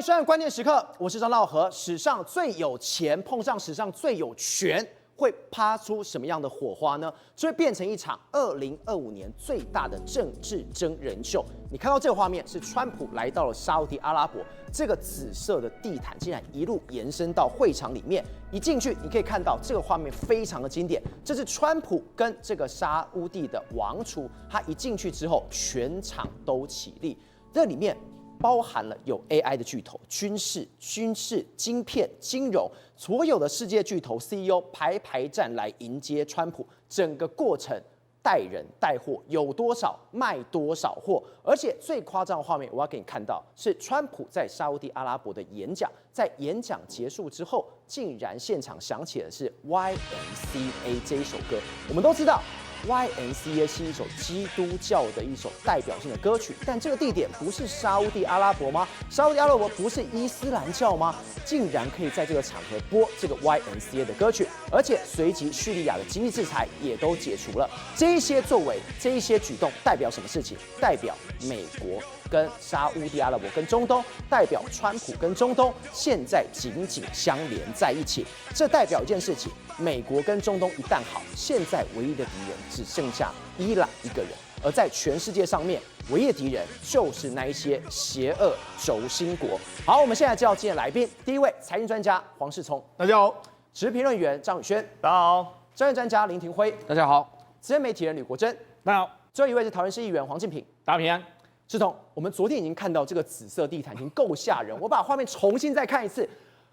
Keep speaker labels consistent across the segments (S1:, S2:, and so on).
S1: 迎收看关键时刻，我是张道和。史上最有钱碰上史上最有权，会啪出什么样的火花呢？这会变成一场2025年最大的政治真人秀。你看到这个画面，是川普来到了沙烏地阿拉伯，这个紫色的地毯竟然一路延伸到会场里面。一进去，你可以看到这个画面非常的经典，这是川普跟这个沙烏地的王储，他一进去之后，全场都起立。这里面包含了有 AI 的巨头、军事、晶片、金融，所有的世界巨头 CEO 排站来迎接川普，整个过程带人带货，有多少卖多少货。而且最夸张的画面，我要给你看到，是川普在沙烏地阿拉伯的演讲，在演讲结束之后，竟然现场响起的是 YMCA 这一首歌。我们都知道YMCA 是一首基督教的一首代表性的歌曲，但这个地点不是沙烏地阿拉伯吗？沙烏地阿拉伯不是伊斯兰教吗？竟然可以在这个场合播这个 YMCA 的歌曲，而且随即叙利亚的经济制裁也都解除了。这一些作为，这一些举动代表什么事情？代表美国跟沙烏地阿拉伯跟中东，代表川普跟中东现在紧紧相连在一起。这代表一件事情：美国跟中东一旦好，现在唯一的敌人只剩下伊朗一个人，而在全世界上面，唯一的敌人就是那一些邪恶轴心国。好，我们现在介绍今天的来宾，第一位财经专家黄世聪，
S2: 大家好；
S1: 时事评论员张宇轩，
S2: 大家好；
S1: 专业专家林廷辉，
S3: 大家好；
S1: 资深媒体人吕国珍，
S2: 大家好；
S1: 最后一位是桃园市议员黄进平，
S2: 大家平安。
S1: 世聪，我们昨天已经看到这个紫色地毯已经够吓人，我把画面重新再看一次。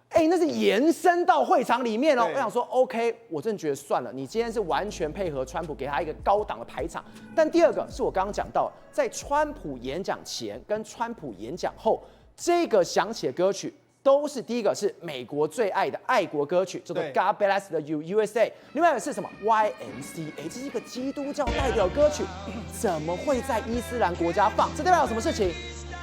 S1: 那是延伸到会场里面哦。我想说 ，OK， 我真的觉得算了，你今天是完全配合川普，给他一个高档的排场。但第二个是我刚刚讲到，在川普演讲前跟川普演讲后，这个响起的歌曲都是第一个是美国最爱的爱国歌曲，叫做 God Bless You USA。另外一个是什么 YMCA， 这是一个基督教代表歌曲，怎么会在伊斯兰国家放？这代表什么事情？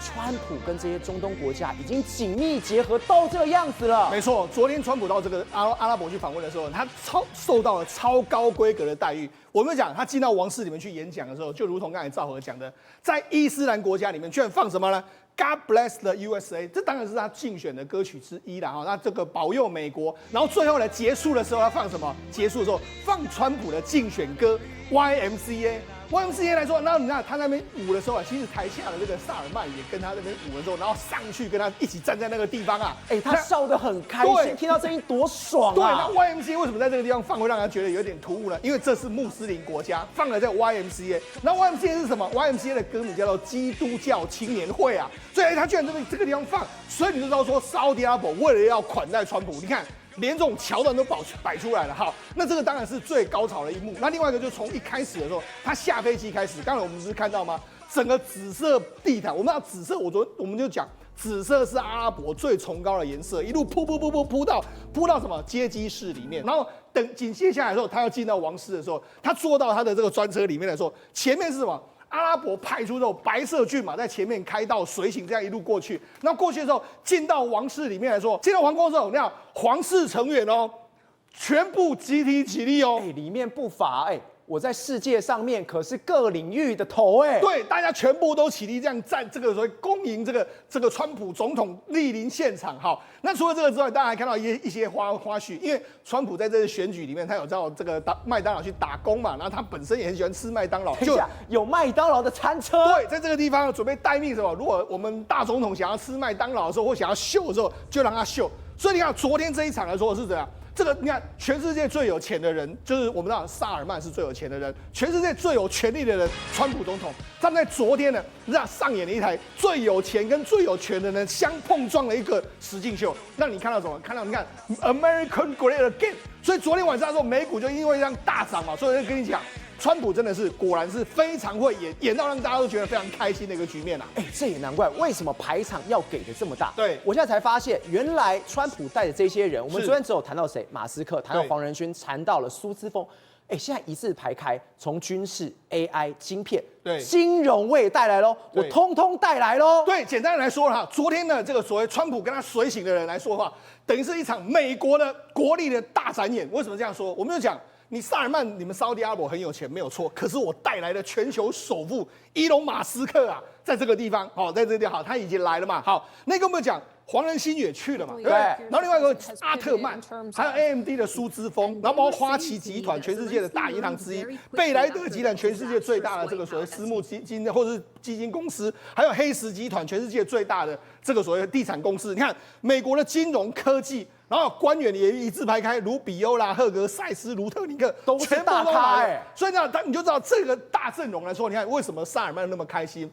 S1: 川普跟这些中东国家已经紧密结合到这个样子了。
S2: 没错，昨天川普到这个阿拉伯去访问的时候，他受到了超高规格的待遇。我们讲他进到王室里面去演讲的时候，就如同刚才赵和讲的，在伊斯兰国家里面居然放什么呢？God bless the USA， 这当然是他竞选的歌曲之一啦。哈，那这个保佑美国。然后最后呢，结束的时候他放什么？结束的时候放川普的竞选歌 YMCA。YMCA 来说，然后你看他那边舞的时候啊，其实台下的这个萨尔曼也跟他那边舞的时候，然后上去跟他一起站在那个地方啊，
S1: 他笑得很开心，听到声音多爽啊！
S2: 对，那 YMCA 为什么在这个地方放会让他觉得有点突兀呢？因为这是穆斯林国家放了这个 YMCA， 那 YMCA 是什么 ？YMCA 的歌名叫做基督教青年会啊，所以他居然这个地方放，所以你就知道说沙烏地阿拉伯为了要款待川普，你看。连这种桥段都摆出来了，好，那这个当然是最高潮的一幕。那另外一个就是从一开始的时候，他下飞机开始，刚才我们不是看到吗？整个紫色地毯，我们要紫色，我们就讲紫色是阿拉伯最崇高的颜色，一路铺到什么接机室里面，然后等紧接下来的时候，他要进到王室的时候，他坐到他的这个专车里面的时候，前面是什么？阿拉伯派出这种白色骏马在前面开道随行，这样一路过去。那过去的时候，进到王室里面来说，进到皇宫的时候，那皇室成员哦，全部集体起立哦。
S1: 里面不乏我在世界上面可是各领域的头
S2: 对，大家全部都起立这样站，这个所谓恭迎这个川普总统莅临现场。好，那除了这个之外，大家还看到一些花絮，因为川普在这次选举里面，他有到这个麦当劳去打工嘛，然后他本身也很喜欢吃麦当劳，
S1: 就有麦当劳的餐车。
S2: 对，在这个地方准备待命什么？如果我们大总统想要吃麦当劳的时候，或想要秀的时候，就让他秀。所以你看，昨天这一场来说是怎样？这个你看，全世界最有钱的人，就是我们知道萨尔曼是最有钱的人，全世界最有权力的人，川普总统，他们在昨天呢，上演了一台最有钱跟最有权的人相碰撞的一个实境秀，让你看到什么？看到你看 American Great Again， 所以昨天晚上的时候，美股就因为这样大涨嘛，所以我就跟你讲。川普真的是果然是非常会演到让大家都觉得非常开心的一个局面啊！
S1: 这也难怪为什么排场要给的这么大。
S2: 对，
S1: 我现在才发现，原来川普带的这些人，我们昨天只有谈到谁，马斯克，谈到黄仁勋，谈到了苏姿丰。现在一字排开，从军事、AI、晶片、金融我也带来喽，我通通带来喽。
S2: 对，简单的来说哈，昨天呢，这个所谓川普跟他随行的人来说的话，等于是一场美国的国力的大展演。为什么这样说？我们就讲。你萨尔曼，你们沙烏地阿拉伯很有钱，没有错。可是我带来的全球首富伊隆马斯克啊，在这个地方，好，在这个地方好，他已经来了嘛。好，那个我们讲黄仁勋也去了嘛，对不
S1: 对
S2: 对？然后另外一个阿特曼，还有 AMD 的苏姿丰，然后包括花旗集团，全世界的大银行之一，贝莱德集团，全世界最大的这个所谓私募基金或者是基金公司，还有黑石集团，全世界最大的这个所谓的地产公司。你看美国的金融科技。然后官员也一字排开，卢比欧啦、赫格塞斯、卢特尼克，
S1: 都是大咖哎。
S2: 所以呢，你就知道这个大阵容来说，你看为什么萨尔曼那么开心？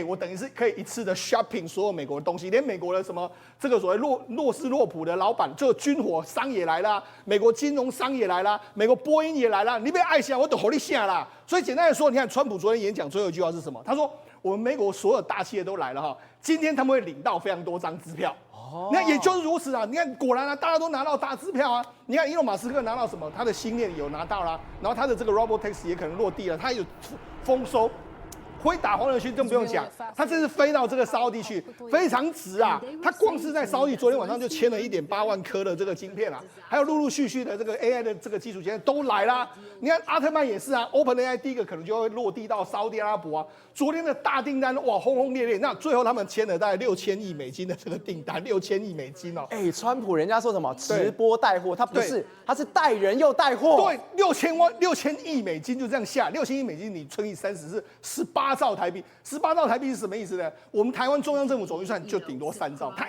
S2: 我等于是可以一次的 shopping 所有美国的东西，连美国的什么这个所谓洛斯洛普的老板，这个军火商也来啦，美国金融商也来啦，美国波音也来啦，你别爱想，我都火力下啦。所以简单的说，你看川普昨天演讲最后一句话是什么？他说：“我们美国所有大企业都来了哈，今天他们会领到非常多张支票。”那也就是如此啊！你看，果然啊，大家都拿到大支票啊！你看，伊隆马斯克拿到什么？他的星链有拿到啦，然后他的这个 Robotaxi 也可能落地了，他有丰收。会打黄仁勋更不用讲，他这次飞到这个沙地去，非常值啊！他光是在沙地昨天晚上就签了1.8万颗的这个晶片啊，还有陆陆续续的这个 AI 的这个基础晶片都来啦。你看阿特曼也是啊 ，OpenAI 第一个可能就会落地到沙地阿拉伯啊。昨天的大订单哇轰轰烈烈，那最后他们签了大概6000亿美金的这个订单，6000亿美金哦。
S1: 川普人家说什么直播带货，他不是，他是带人又带货。
S2: 对，6000亿美金就这样下，6000亿美金你乘以30是18兆台币。18兆台币是什么意思呢？我们台湾中央政府总预算就顶多3兆，他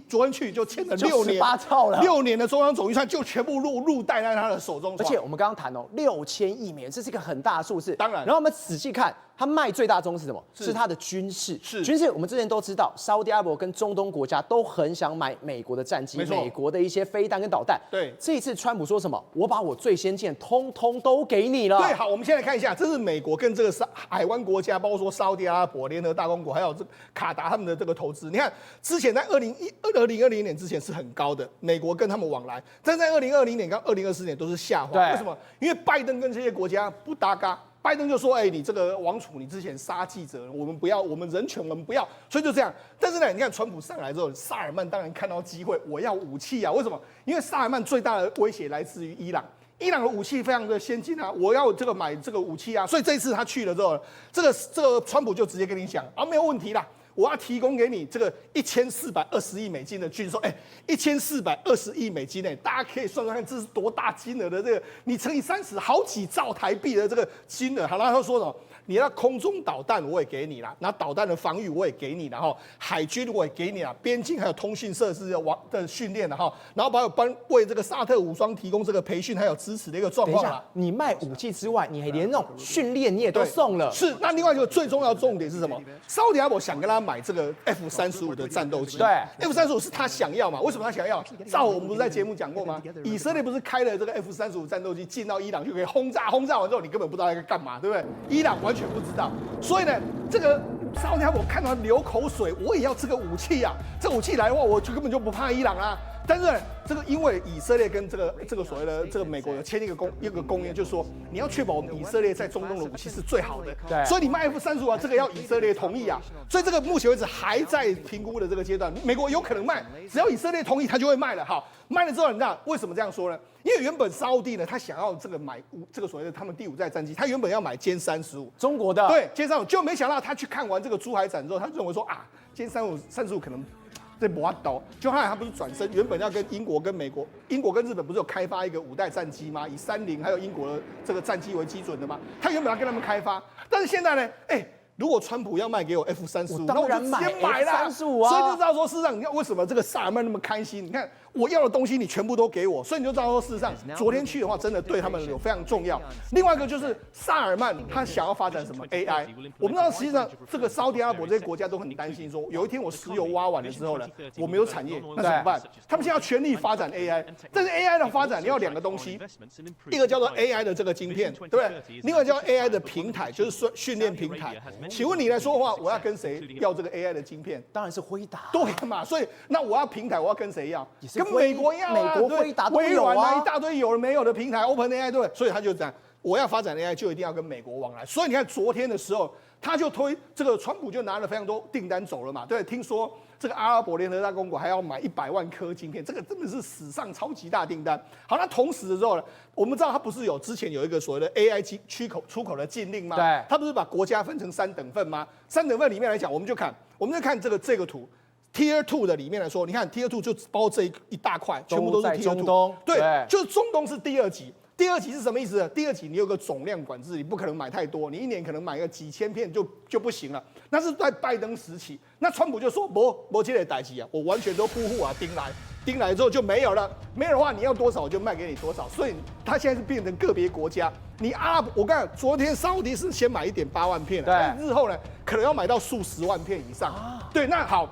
S2: 昨天去就签了6年
S1: 18兆了
S2: ，6年的中央总预算就全部入袋在他的手中。
S1: 而且我们刚刚谈6000亿美元，这是一个很大的数字。
S2: 当然，
S1: 然后我们仔细看，它卖最大宗是什么？是它的军事。军事我们之前都知道，沙烏地阿拉伯跟中东国家都很想买美国的战机，美国的一些飞弹跟导弹。
S2: 对，
S1: 这一次川普说什么？我把我最先进通通都给你了。
S2: 对，好，我们先来看一下，这是美国跟这个海湾国家，包括说沙烏地阿拉伯、联合大公国，还有这卡达他们的这个投资。你看，之前在2020年之前是很高的，美国跟他们往来，但在2020年跟2024年都是下滑。为什么？因为拜登跟这些国家不搭嘎。拜登就说：“你这个王储，你之前杀记者，我们不要，我们人权我们不要。”所以就这样。但是呢，你看川普上来之后，萨尔曼当然看到机会，我要武器啊！为什么？因为萨尔曼最大的威胁来自于伊朗。伊朗的武器非常的先进啊，我要这个买这个武器啊。所以这一次他去了之后，这个川普就直接跟你讲啊，没有问题啦。我要提供给你这个1420亿美金的军售，1420亿美金大家可以算算看，这是多大金额的这个，你乘以30，好几兆台币的这个金额。好，然后他说什么？你要空中导弹我也给你啦，然后导弹的防御我也给你，然后海军我也给你啦，边境还有通讯设施的训练然后还有为这个沙特武装提供这个培训还有支持的一个状况啦。
S1: 你卖武器之外，你还连那种训练你也都送了。
S2: 是，那另外一个最重要的重点是什么？沙烏地阿拉伯想跟他买这个 F-35的战斗机。
S1: 对
S2: ，F-35是他想要嘛？为什么他想要？我们不是在节目讲过吗？以色列不是开了这个 F-35战斗机进到伊朗就可以轰炸完之后，你根本不知道在干嘛，对不对？伊朗完全不知道，所以呢，这个沙烏地阿拉伯看到流口水，我也要这个武器啊！这武器来的话，我就根本就不怕伊朗啦。但是呢，这个因为以色列跟这个所谓的这个美国有签一个公约，就是说你要确保我们以色列在中东的武器是最好的。
S1: 对，
S2: 所以你卖 F-35啊，这个要以色列同意啊。所以这个目前为止还在评估的这个阶段，美国有可能卖，只要以色列同意，他就会卖了。好，卖了之后，你知道为什么这样说呢？因为原本沙烏地呢，他想要这个买这个所谓的他们第5代战机，他原本要买歼35，
S1: 中国的。
S2: 对，歼35，就没想到他去看完这个珠海展之后，他认为说啊，歼35可能。这不刀，就后来他不是转身，原本要跟英国跟日本不是有开发一个5代战机吗？以30还有英国的这个战机为基准的吗？他原本要跟他们开发，但是现在呢，如果川普要卖给我 F-35，那我就直接买了
S1: ，F-35啊，
S2: 所以就知道说，事实上你看为什么这个萨尔曼那么开心？你看我要的东西你全部都给我，所以你就知道说，事实上昨天去的话，真的对他们有非常重要。另外一个就是萨尔曼他想要发展什么 AI， 我们知道实际上这个沙烏地阿拉伯这些国家都很担心说，有一天我石油挖完了之后呢，我没有产业，那怎么办？他们现在要全力发展 AI， 但是 AI 的发展你要2个东西，一个叫做 AI 的这个晶片，对不对？另外叫 AI 的平台，就是训练平台。请问你来说的话，我要跟谁要这个 AI 的晶片？
S1: 当然是辉达。
S2: 对嘛？所以那我要平台，我要跟谁要？跟美国要啊，
S1: 美国辉达都
S2: 有啊，
S1: 有啊，
S2: 一大堆有的没有的平台 ，OpenAI 对，所以他就这样，我要发展 AI 就一定要跟美国往来。所以你看昨天的时候，他就推这个川普就拿了非常多订单走了嘛，对，听说这个阿拉伯联合大公国还要买100万颗晶片，这个真的是史上超级大订单。好，那同时的时候呢，我们知道他不是之前有一个所谓的 AI 出口的禁令吗？
S1: 对，
S2: 他不是把国家分成3等份吗？3等份里面来讲，我们就看这个图。Tier 2的里面来说，你看 Tier 2就包这一大块，全部都是
S1: 在
S2: Tier
S1: 中
S2: 2。
S1: 东，
S2: 对，就是中东是第二级。第二级是什么意思呢？第二级你有个总量管制，你不可能买太多，你一年可能买个几千片就不行了。那是在拜登时期，那川普就说没这类代级啊，我完全都不护啊，盯来之后就没有了，没有的话你要多少我就卖给你多少。所以他现在是变成个别国家，你阿拉伯，我看昨天沙烏地是先买1.8万片，但日后呢可能要买到数十万片以上。对，那好。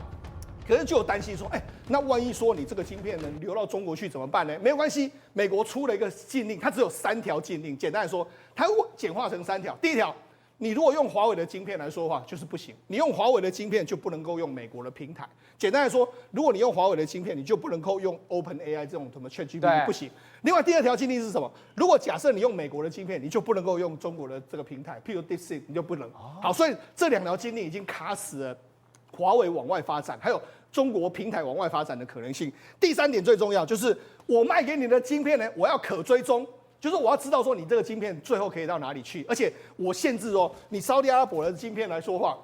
S2: 可是就有担心说，那万一说你这个晶片能流到中国去怎么办呢？没有关系，美国出了一个禁令，它只有3条禁令。简单来说，它简化成3条。第一条，你如果用华为的晶片来说的话，就是不行。你用华为的晶片就不能够用美国的平台。简单来说，如果你用华为的晶片，你就不能够用 OpenAI 这种什么 ChatGPT 不行。另外第2条禁令是什么？如果假设你用美国的晶片，你就不能够用中国的这个平台，譬如 DeepSeek 你就不能。好，所以这2条禁令已经卡死了华为往外发展，还有中国平台往外发展的可能性。第3点最重要，就是我卖给你的晶片呢，我要可追踪，就是我要知道说你这个晶片最后可以到哪里去，而且我限制你沙特阿拉伯的晶片来说话，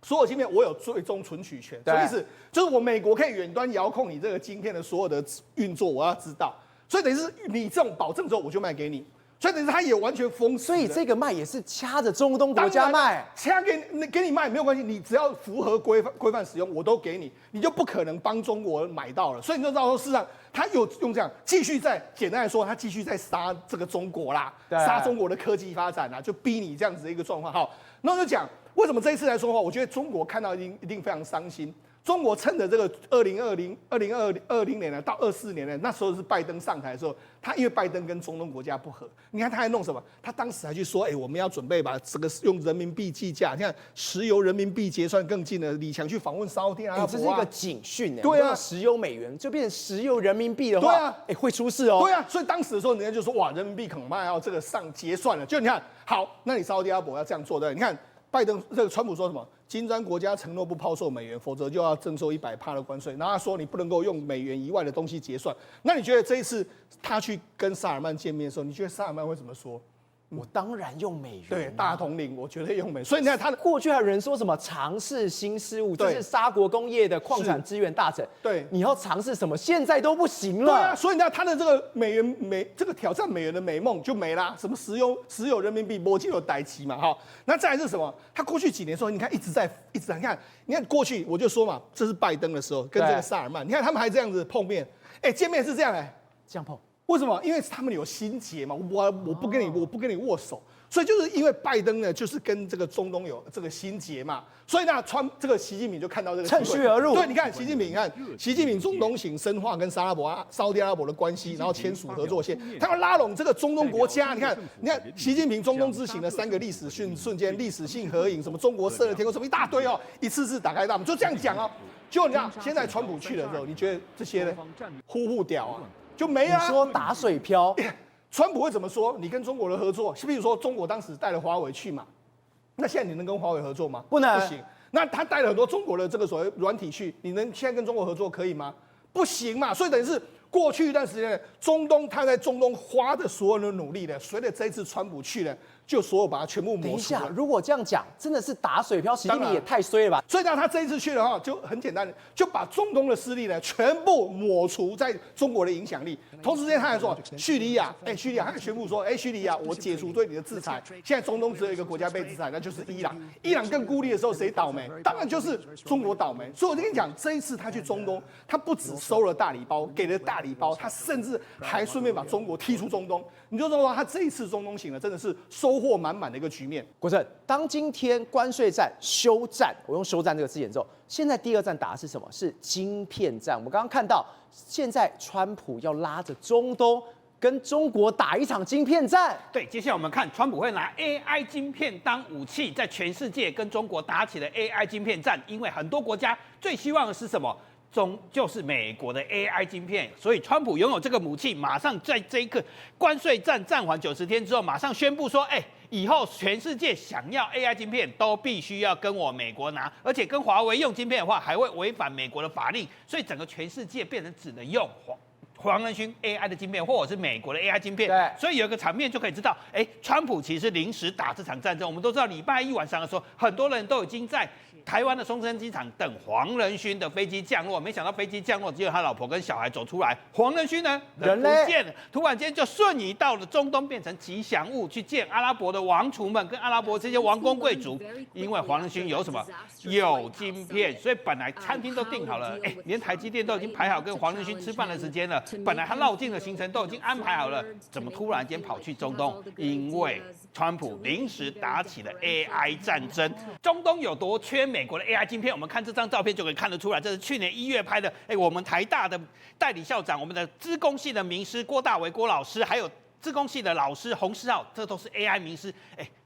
S2: 所有晶片我有最终存取权。什么意思？就是我美国可以远端遥控你这个晶片的所有的运作，我要知道。所以等于是你这种保证之后，我就卖给你。所以等于它也完全封死，
S1: 所以这个卖也是掐着中东国家卖，
S2: 掐给你卖没有关系，你只要符合规范使用，我都给你，你就不可能帮中国买到了。所以你就知道说，事实上他有用这样继续在简单来说，他继续在杀这个中国啦，杀中国的科技发展啦，就逼你这样子的一个状况。好，那我就讲为什么这一次来说的话，我觉得中国看到一定非常伤心。中国趁着这个2020年呢到24年呢，那时候是拜登上台的时候，他因为拜登跟中东国家不和，你看他还弄什么？他当时还去说，我们要准备把这个用人民币计价，你看石油人民币结算更近了。李强去访问沙烏地阿拉伯，
S1: 这是一个警讯
S2: 对啊，
S1: 石油美元就变成石油人民币的话，会出事哦。
S2: 对啊，所以当时的时候，人家就说哇，人民币恐怕要这个上结算了。就你看，好，那你沙烏地阿拉伯要这样做的，你看。拜登这个川普说什么？金砖国家承诺不抛售美元，否则就要征收100%的关税。然后他说你不能够用美元以外的东西结算。那你觉得这一次他去跟萨尔曼见面的时候，你觉得萨尔曼会怎么说？
S1: 我当然用美元，
S2: 对，大统领，我绝对用美元。所以你看他的
S1: 过去还有人说什么尝试新事物，就是沙国工业的矿产资源大臣，
S2: 对，
S1: 你要尝试什么，现在都不行了。
S2: 对啊，所以你看他的这个这个挑战美元的美梦就没啦，什么石油人民币没就有代期嘛，哈。那再来是什么？他过去几年说，你看一直在你看过去我就说嘛，这是拜登的时候跟这个萨尔曼，你看他们还这样子碰面，见面是这样
S1: 这样碰。
S2: 为什么？因为他们有心结嘛，我不跟你握手，所以就是因为拜登呢，就是跟这个中东有这个心结嘛，所以呢，这个习近平就看到这个
S1: 趁虚而入。
S2: 对，你看习近平中东行深化跟沙烏地阿拉伯的关系，然后签署合作线，他要拉拢这个中东国家。你看习近平中东之行的3个历史瞬间，历史性合影，什么中国射的天空，什么一大堆一次次打开大门，就这样讲哦。就你看现在川普去了之后，你觉得这些呢，呼屌啊？就没啊！
S1: 你说打水漂，
S2: 川普会怎么说？你跟中国的合作，比如说中国当时带了华为去嘛，那现在你能跟华为合作吗？
S1: 不能，
S2: 不行。那他带了很多中国的这个所谓软体去，你能现在跟中国合作可以吗？不行嘛。所以等于是过去一段时间，他在中东花的所有的努力呢，随着这一次川普去呢，就所有把它全部抹除了。
S1: 等一下，如果这样讲，真的是打水漂，习近平也太衰了吧？
S2: 所以呢，他这一次去的话，就很简单，就把中东的势力呢全部抹除在中国的影响力。同时间，他还说叙利亚，叙利亚还宣布说，叙利亚我解除对你的制裁。现在中东只有一个国家被制裁，那就是伊朗。伊朗更孤立的时候，谁倒霉？当然就是中国倒霉。所以我就跟你讲，这一次他去中东，他不只收了大礼包，给了大礼包，他甚至还顺便把中国踢出中东。你就说他这一次中东行呢，真的是收获满满的一个局面。
S1: 国正，当今天关税战休战，我用休战这个字眼之后，现在第2战打的是什么？是晶片战。我们刚刚看到，现在川普要拉着中东跟中国打一场晶片战。
S3: 对，接下来我们看川普会拿 AI 晶片当武器，在全世界跟中国打起了 AI 晶片战。因为很多国家最希望的是什么？就是美国的 AI 晶片，所以川普拥有这个武器，马上在这一刻关税战暂缓90天之后，马上宣布说，以后全世界想要 AI 晶片都必须要跟我美国拿，而且跟华为用晶片的话，还会违反美国的法令，所以整个全世界变成只能用黄仁勋 AI 的晶片，或者是美国的 AI 晶片。
S1: 对，
S3: 所以有一个场面就可以知道，川普其实临时打这场战争。我们都知道，礼拜1晚上的时候，很多人都已经在台湾的松山机场等黄仁勋的飞机降落，没想到飞机降落只有他老婆跟小孩走出来，黄仁勋呢人不见了，突然间就瞬移到了中东，变成吉祥物，去见阿拉伯的王储们跟阿拉伯这些王公贵族。因为黄仁勋有什么有晶片，所以本来餐厅都订好了，连台积电都已经排好跟黄仁勋吃饭的时间了，本来他绕境的行程都已经安排好了，怎么突然间跑去中东？因为川普临时打起了 AI 战争。中东有多缺美国的 AI 晶片？我们看这张照片就可以看得出来，这是去年1月拍的。我们台大的代理校长，我们的资工系的名师郭大为郭老师，还有资工系的老师洪世浩，这都是 AI 名师。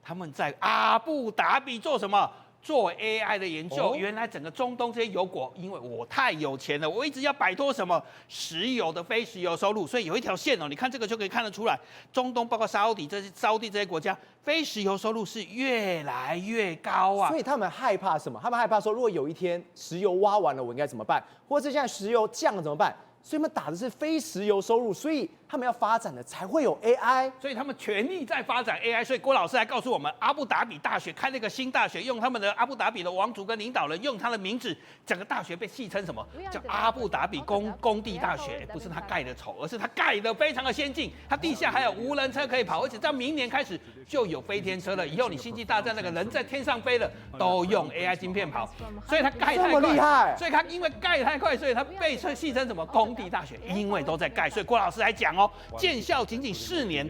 S3: 他们在阿布达比做什么？做 AI 的研究。原来整个中东这些油国，因为我太有钱了，我一直要摆脱什么石油的非石油收入，所以有一条线你看这个就可以看得出来，中东包括沙地这些国家，非石油收入是越来越高啊。
S1: 所以他们害怕什么？他们害怕说，如果有一天石油挖完了，我应该怎么办？或者是现在石油降了怎么办？所以他们打的是非石油收入，所以他们要发展的才会有 AI，
S3: 所以他们全力在发展 AI。所以郭老师还告诉我们，阿布达比大学开了一个新大学，用他们的阿布达比的王族跟领导人用他的名字，整个大学被戏称什么？叫阿布达比工地大学。不是他盖的丑，而是他盖的非常的先进，他地下还有无人车可以跑，而且到明年开始就有飞天车了。以后你星际大战那个人在天上飞了，都用 AI 晶片跑。所以他盖太
S1: 这么厉害，
S3: 所以他因为盖太快，所以他被戏称什么工地大学，因为都在盖。所以郭老师还讲建校仅仅4年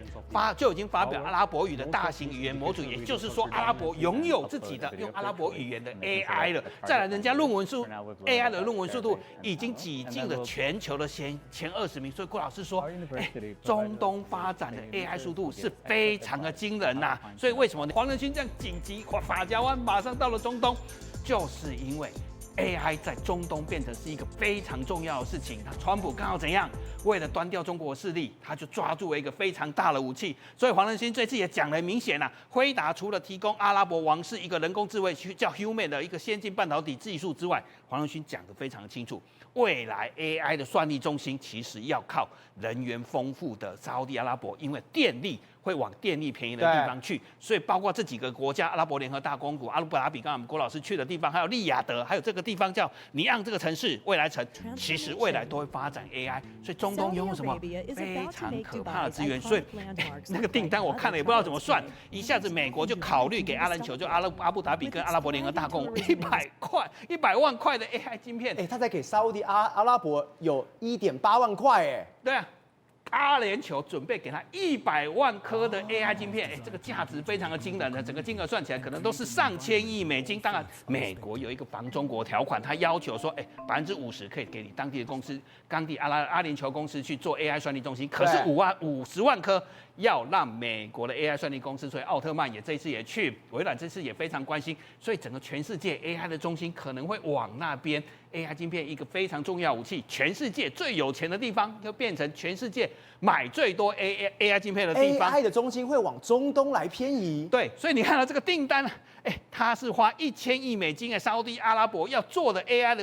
S3: 就已经发表阿拉伯语的大型语言模组，也就是说阿拉伯拥有自己的用阿拉伯语言的 AI 了。再来，人家AI 的论文速度已经挤进了全球的前20名。所以郭老师说，中东发展的 AI 速度是非常的惊人呐。所以为什么黄仁勋这样紧急法家湾马上到了中东，就是因为AI 在中东变成是一个非常重要的事情。那川普刚好怎样？为了端掉中国势力，他就抓住了一个非常大的武器。所以黄仁勋这次也讲得很明显辉达除了提供阿拉伯王室一个人工智慧叫 Human 的一个先进半导体技术之外，黄仁勋讲得非常清楚，未来 AI 的算力中心其实要靠人员丰富的沙特阿拉伯，因为电力会往电力便宜的地方去，所以包括这几个国家，阿拉伯联合大公国、阿布达比，刚刚我们郭老师去的地方，还有利雅得，还有这个地方叫尼昂这个城市，未来城，其实未来都会发展 AI， 所以中东拥有什么非常可怕的资源，所以那个订单我看了也不知道怎么算，一下子美国就考虑给阿联酋，就阿布达比跟阿拉伯联合大公100万块的 AI 晶片，
S1: 他才给沙特阿拉伯有1.8万块，
S3: 对啊。阿联酋准备给他100万颗的 AI 晶片，这个价值非常的惊人的，整个金额算起来可能都是上千亿美金。当然，美国有一个防中国条款，他要求说，50%可以给你当地的公司，当地阿联酋公司去做 AI 算力中心，可是50万颗要让美国的 AI 算力公司，所以奥特曼也这次也去，微软这次也非常关心，所以整个全世界 AI 的中心可能会往那边。AI 晶片一个非常重要武器，全世界最有钱的地方，就变成全世界买最多 AI 晶片的地方。
S1: AI 的中心会往中东来偏移。
S3: 对，所以你看到这个订单，它是花1000亿美金沙特阿拉伯要做的 AI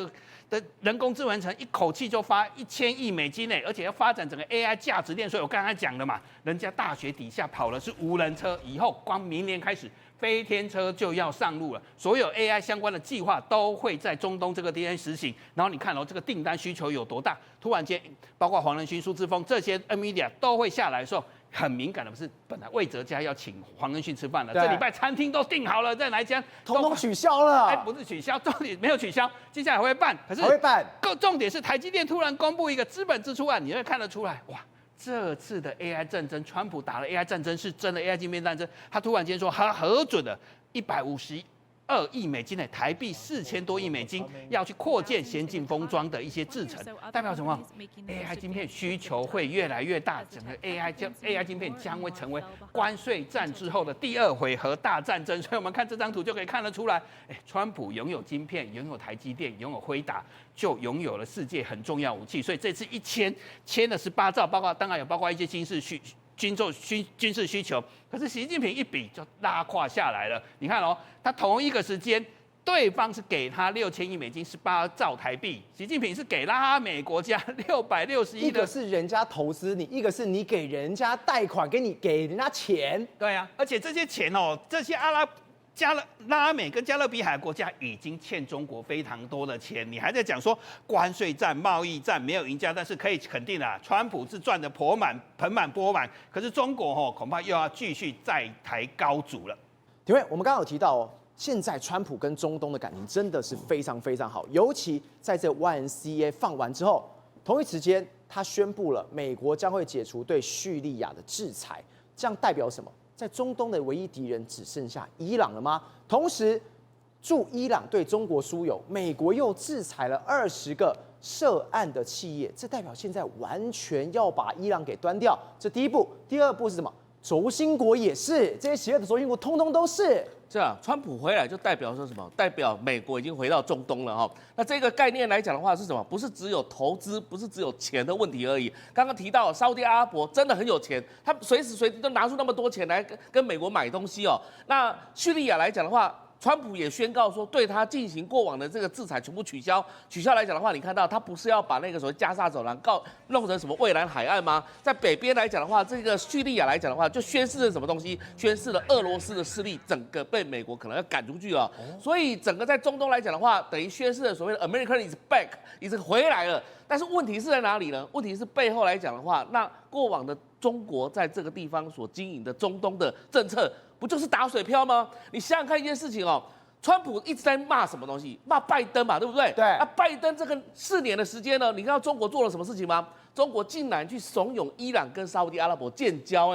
S3: 的人工智能城，一口气就发1000亿美金而且要发展整个 AI 价值链。所以我刚才讲的嘛，人家大学底下跑的是无人车，以后光明年开始。飞天车就要上路了，所有 AI 相关的计划都会在中东这个地方实行。然后你看这个订单需求有多大？突然间，包括黄仁勋、苏姿丰这些 NVIDIA 都会下来的时候，很敏感的是，本来魏哲家要请黄仁勋吃饭了，这礼拜餐厅都订好了，在哪一家？
S1: 统统取消了。
S3: 不是取消，重点没有取消，接下来还会办。可是
S1: 还会办。
S3: 重点是台积电突然公布一个资本支出案，你会看得出来，哇！这次的 AI 战争，川普打了 AI 战争是真的 AI 晶片战争。他突然间说，他核准了152亿美金的台币4000多亿美金，要去扩建先进封装的一些制程，代表什么 ？AI 晶片需求会越来越大，整个 AI 晶片将会成为关税战之后的第2回合大战争。所以我们看这张图就可以看得出来，川普拥有晶片，拥有台积电，拥有辉达，就拥有了世界很重要武器。所以这次签了18兆，当然有包括一些军事需求，可是习近平一笔就拉胯下来了。你看他同一个时间，对方是给他6000亿美金，18兆台币，习近平是给拉美国家660亿的。
S1: 一个是人家投资你，一个是你给人家贷款，给人家钱。
S3: 对啊，而且这些钱这些拉美跟加勒比海国家已经欠中国非常多的钱，你还在讲说关税战、贸易战没有赢家，但是可以肯定啊，川普是赚得盆满钵满，可是中国恐怕又要继续再抬高筑了。
S1: 廷尉，我们刚刚有提到哦，现在川普跟中东的感情真的是非常非常好，尤其在这 YMCA 放完之后，同一时间他宣布了美国将会解除对叙利亚的制裁，这样代表什么？在中东的唯一敌人只剩下伊朗了吗？同时，驻伊朗对中国输油，美国又制裁了20个涉案的企业，这代表现在完全要把伊朗给端掉。这第一步，第二步是什么？轴心国也是，这些邪恶的轴心国通通都是。
S4: 这样，川普回来就代表说什么？代表美国已经回到中东了哈。那这个概念来讲的话是什么？不是只有投资，不是只有钱的问题而已。刚刚提到沙特阿拉伯真的很有钱，他随时随地都拿出那么多钱来跟美国买东西哦。那叙利亚来讲的话，川普也宣告说，对他进行过往的这个制裁全部取消。取消来讲的话，你看到他不是要把那个所谓加沙走廊弄成什么蔚蓝海岸吗？在北边来讲的话，这个叙利亚来讲的话，就宣示了什么东西？宣示了俄罗斯的势力整个被美国可能要赶出去了。所以整个在中东来讲的话，等于宣示了所谓的 American is back， 已经回来了。但是问题是在哪里呢？问题是背后来讲的话，那过往的中国在这个地方所经营的中东的政策，不就是打水漂吗？你想想看一件事情哦，川普一直在骂什么东西？骂拜登嘛，对不对？
S1: 对。
S4: 啊，拜登这个4年的时间呢，你看到中国做了什么事情吗？中国竟然去怂恿伊朗跟沙特阿拉伯建交，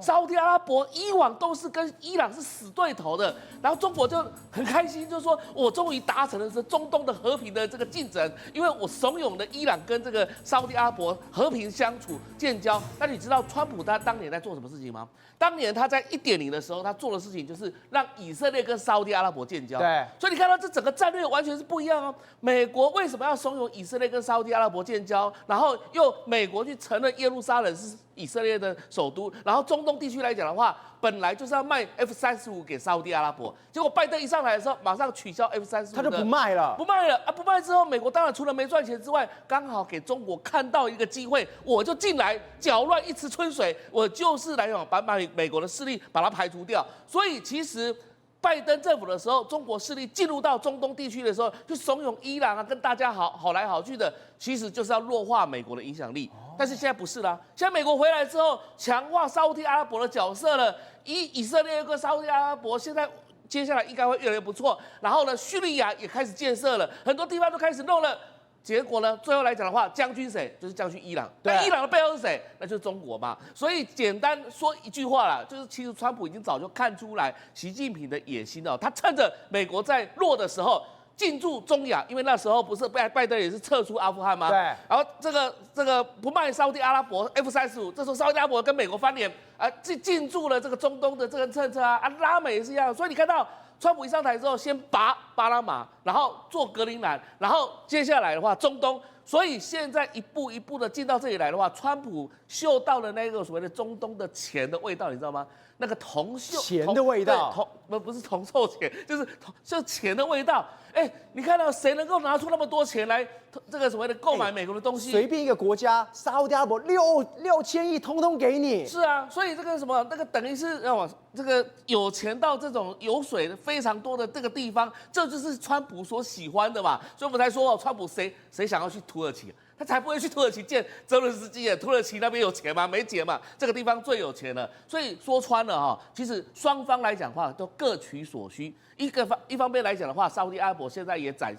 S4: 沙特阿拉伯以往都是跟伊朗是死对头的，然后中国就很开心，就说我终于达成了是中东的和平的这个进程，因为我怂恿了伊朗跟这个沙特阿拉伯和平相处建交。那你知道川普他当年在做什么事情吗？当年他在1.0的时候，他做的事情就是让以色列跟沙特阿拉伯建交。
S1: 对，
S4: 所以你看到这整个战略完全是不一样哦。美国为什么要怂恿以色列跟沙特阿拉伯建交？然后又美国去承认耶路撒冷是以色列的首都，然后中东地区来讲的话，本来就是要卖 F-35给沙特阿拉伯，结果拜登一上来的时候，马上取消 F-35，
S1: 他就不卖了，
S4: 不卖了啊！不卖之后，美国当然除了没赚钱之外，刚好给中国看到一个机会，我就进来搅乱一池春水，我就是来把美国的势力把它排除掉。所以其实拜登政府的时候，中国势力进入到中东地区的时候，就怂恿伊朗啊，跟大家好来好去的，其实就是要弱化美国的影响力。但是现在不是啦，现在美国回来之后，强化沙特阿拉伯的角色了，以色列跟沙特阿拉伯现在接下来应该会越来越不错。然后呢，叙利亚也开始建设了，很多地方都开始弄了。结果呢，最后来讲的话，将军谁？就是将军伊朗。那伊朗的背后是谁？那就是中国嘛。所以简单说一句话啦，就是其实川普已经早就看出来习近平的野心了。他趁着美国在弱的时候进驻中亚，因为那时候不是拜登也是撤出阿富汗吗？
S1: 对。
S4: 然后这个不卖沙特阿拉伯 F-35，这时候沙特阿拉伯跟美国翻脸啊，进驻了这个中东的这个政策啊，拉美也是一样。所以你看到川普一上台之后，先拔巴拿马，然后做格陵兰，然后接下来的话中东。所以现在一步一步的进到这里来的话，川普嗅到了那个所谓的中东的钱的味道，你知道吗？那个铜臭
S1: 钱的味道，
S4: 不是铜臭钱，就是钱的味道。哎，你看到谁能够拿出那么多钱来这个所谓的购买美国的东西？
S1: 随便一个国家，沙特阿拉伯6000亿，通通给你。
S4: 是啊，所以这个什么，那个等于是让我这个有钱到这种有水的非常多的这个地方，这就是川普所喜欢的嘛。所以我们才说哦，川普谁想要去土耳其？他才不会去土耳其见泽伦斯基耶，土耳其那边有钱吗？没钱嘛，这个地方最有钱了。所以说穿了哈，其实双方来讲的话都各取所需。一方面来讲的话，沙特阿拉伯现在也展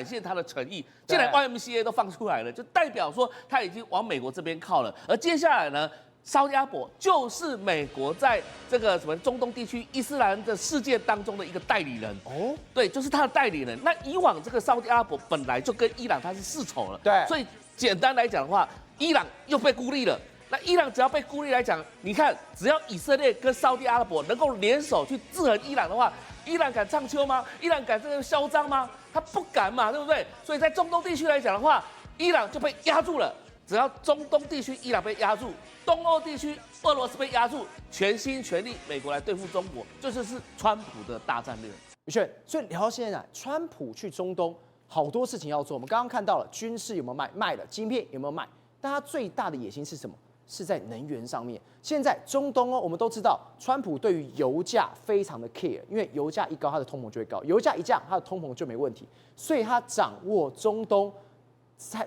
S4: 现他的诚意，既然 YMCA 都放出来了，就代表说他已经往美国这边靠了。而接下来呢，沙特阿拉伯就是美国在这个什么中东地区伊斯兰的世界当中的一个代理人哦，对，就是他的代理人。那以往这个沙特阿拉伯本来就跟伊朗他是世仇了，
S1: 对，
S4: 所以简单来讲的话，伊朗又被孤立了。那伊朗只要被孤立来讲，你看，只要以色列跟沙特阿拉伯能够联手去制衡伊朗的话，伊朗敢唱秋吗？伊朗敢这个嚣张吗？他不敢嘛，对不对？所以在中东地区来讲的话，伊朗就被压住了。只要中东地区伊朗被压住，东欧地区俄罗斯被压住，全心全力美国来对付中国，这就是川普的大战略。
S1: 宇轩，所以聊到现在，川普去中东好多事情要做。我们刚刚看到了军事有没有卖了，晶片有没有卖，但他最大的野心是什么？是在能源上面。现在中东哦，我们都知道，川普对于油价非常的 care， 因为油价一高，它的通膨就会高；油价一降，它的通膨就没问题。所以他掌握中东，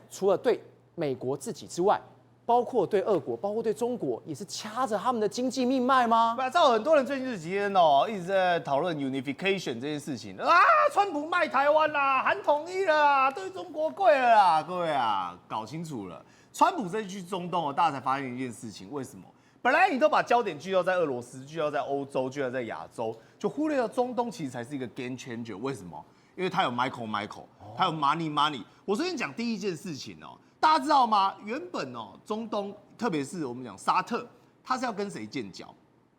S1: 除了对美国自己之外，包括对俄国，包括对中国，也是掐着他们的经济命脉吗？
S5: 不，照很多人最近这几天哦，一直在讨论 unification 这件事情啊，川普卖台湾啦，喊统一了啦，对中国跪了啦，各位啊，搞清楚了，川普这一去中东哦，大家才发现一件事情，为什么？本来你都把焦点聚焦在俄罗斯，聚焦在欧洲，聚焦在亚洲，就忽略了中东其实才是一个 game changer。为什么？因为它有 Michael， 它有 money。我首先讲第一件事情哦，大家知道吗？原本哦，中东特别是我们讲沙特，它是要跟谁建交？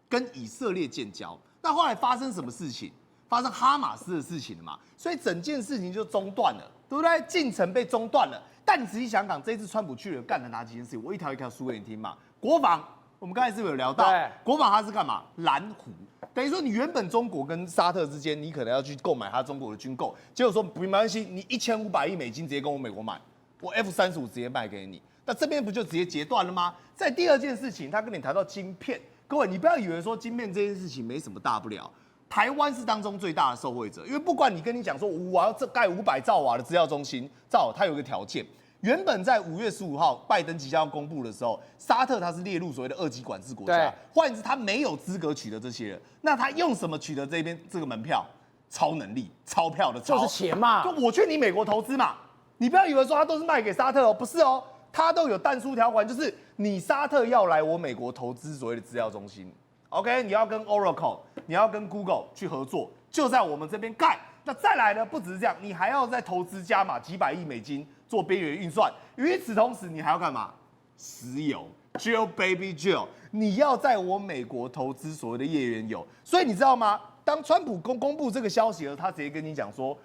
S5: 跟以色列建交。那后来发生什么事情？发生哈马斯的事情了嘛，所以整件事情就中断了，对不对？进程被中断了。但你仔细想想，这一次川普去了干了哪几件事情？我一条一条说给你听嘛。国防。我们刚才是不是有聊到，国防它是干嘛？蓝湖，等于说你原本中国跟沙特之间，你可能要去购买它中国的军购，结果说没关系，你1500亿美金直接跟我美国买，我 F-35直接卖给你，那这边不就直接截断了吗？在第二件事情，他跟你谈到晶片，各位你不要以为说晶片这件事情没什么大不了，台湾是当中最大的受惠者，因为不管你跟你讲说我要盖500兆瓦的资料中心，它有一个条件。原本在5月15号，拜登即将要公布的时候，沙特它是列入所谓的2级管制国家，换言之，他没有资格取得这些人。那他用什么取得这个门票？超能力、钞票的钞，
S1: 就是钱嘛。
S5: 就我去你美国投资嘛，你不要以为说他都是卖给沙特哦，不是哦，他都有但书条款，就是你沙特要来我美国投资所谓的资料中心 ，OK， 你要跟 Oracle， 你要跟 Google 去合作，就在我们这边盖。那再来呢，不只是这样，你还要再投资加码几百亿美金做边缘运算。与此同时，你还要干嘛？石油 ，Drill baby drill， 你要在我美国投资所谓的页岩油。所以你知道吗？当川普公布这个消息了，他直接跟你讲说，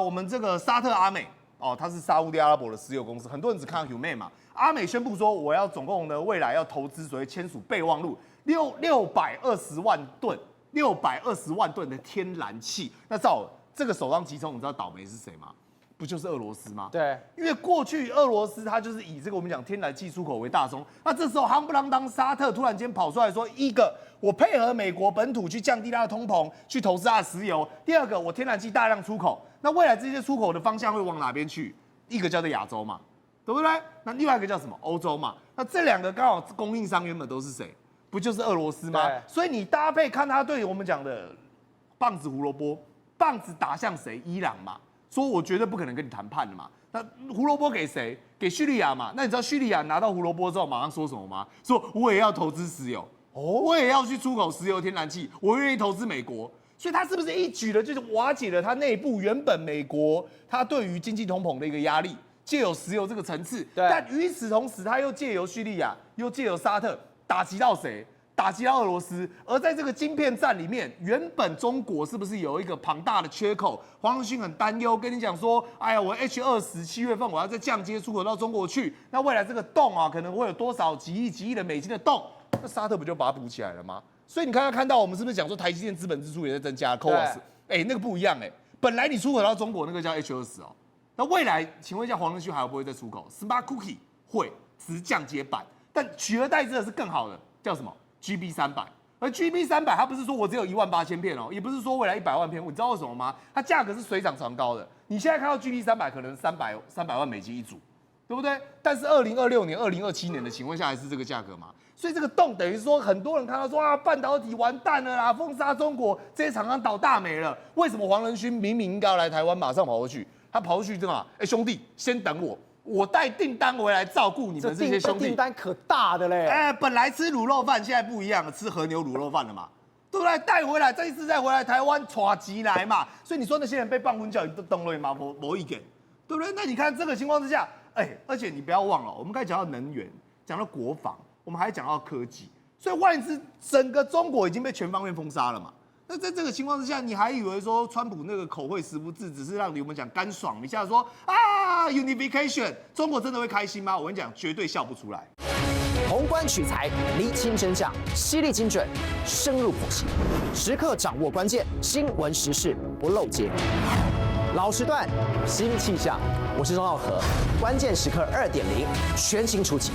S5: 我们这个沙特阿美哦，它是沙烏地阿拉伯的石油公司，很多人只看到 Humane 嘛。阿美宣布说，我要总共呢未来要投资所谓签署备忘录620万吨的天然气。那照这个首当其冲，你知道倒霉是谁吗？不就是俄罗斯吗？
S1: 对，
S5: 因为过去俄罗斯它就是以这个我们讲天然气出口为大宗，那这时候夯不啷当沙特突然间跑出来说，一个我配合美国本土去降低它的通膨，去投资它的石油；第二个我天然气大量出口，那未来这些出口的方向会往哪边去？一个叫做亚洲嘛，对不对？那另外一个叫什么？欧洲嘛。那这两个刚好供应商原本都是谁？不就是俄罗斯吗？所以你搭配看他对我们讲的棒子胡萝卜。棒子打向谁？伊朗嘛，说我绝对不可能跟你谈判的嘛。那胡萝卜给谁？给叙利亚嘛。那你知道叙利亚拿到胡萝卜之后马上说什么吗？说我也要投资石油，我也要去出口石油天然气，我愿意投资美国。所以他是不是一举的就是瓦解了他内部原本美国他对于经济通膨的一个压力，借由石油这个层次。但与此同时，他又借由叙利亚，又借由沙特打击到谁？打击到俄罗斯，而在这个晶片战里面，原本中国是不是有一个庞大的缺口？黄仁勋很担忧，跟你讲说，哎呀，我 H20 7月份我要再降阶出口到中国去，那未来这个洞啊，可能会有多少几亿的美金的洞？那沙特不就把它补起来了吗？所以你看到我们是不是讲说台积电资本支出也在增加 ？CoWoS， 那个不一样本来你出口到中国那个叫 H20哦，那未来请问一下黄仁勋还会不会再出口 ？Smart Cookie 会，只是降阶版，但取而代之的是更好的，叫什么？GB300，而 GB300它不是说我只有18000片哦，也不是说未来100万片，你知道为什么吗？它价格是水涨船高的。你现在看到 GB300可能300万美金一组，对不对？但是2026年、2027年的情况下还是这个价格嘛？所以这个洞等于说很多人看到说啊，半导体完蛋了啦，封杀中国，这些厂商倒大霉了。为什么黄仁勋明明应该要来台湾，马上跑过去？他跑过去干嘛？兄弟，先等我。我带订单回来照顾你们这些兄弟，
S1: 订单可大的嘞！
S5: 本来吃卤肉饭，现在不一样了，吃和牛卤肉饭了嘛，对不对？带回来，这一次再回来台湾，抓急来嘛。所以你说那些人被棒棍教育都懂了吗？没意见，对不对？那你看这个情况之下，而且你不要忘了，我们刚才讲到能源，讲到国防，我们还讲到科技，所以换言之，整个中国已经被全方面封杀了嘛。那在这个情况之下，你还以为说川普那个口惠实不至，只是让我们讲干爽一下说啊 unification， 中国真的会开心吗？我跟你讲，绝对笑不出来。
S1: 宏观取材，厘清真相，犀利精准，深入剖析，时刻掌握关键，新闻时事不漏接。老时段，新气象，我是钟浩和，关键时刻2.0全新出击。